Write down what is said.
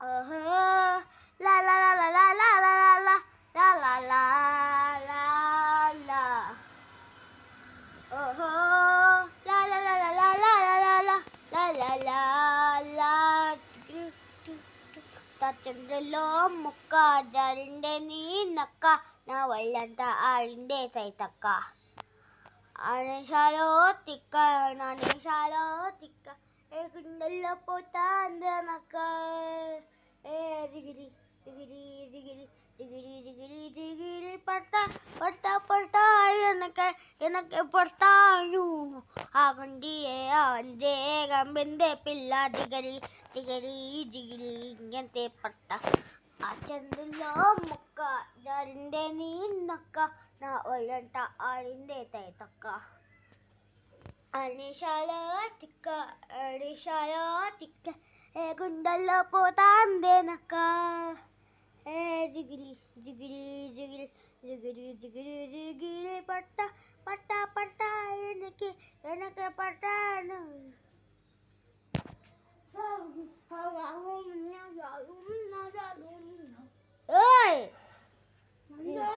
ఓహో లా లా లా లా లా లా లా లా లా లా లా లా లా ఓహో లా లా లా లా లా లా లా లా లా లా లా లా చంద్రలో ముక్క జారిండే నీ నక్క నా ఒళ్ళంతా ఆడిందే సైతక్క ఆనేశాలో తిక్క నానేశాలో తిక్క ఏ గుండెల్లో పోతా అందనక్క ఏ జిగిరి జిగిరి జిగిరి జిగిరి జిగిరి జిగిరి పడతా పడతా పడతా ఎనకే పడతాను ఆగుండి అంజే గంబిందే పిల్ల జిగరి జిగరి జిగిరి ఇంకెంతే పడతా ఆ చంద్రులో ముక్క జారిందే నీ నక్క నా ఒళ్ళంట ఆడిందే తైతక్క అనిషాలో తిక్క అడిషాలో తిక్క ఏ గుండెల్లో పోతాందేనక్క ఏ జిగిరి జిగిరి జిగిరి జిగిరి జిగిరి జిగిరి పట్ట పట్ట పట్ట ఎనకే పట్టాను ఓయ్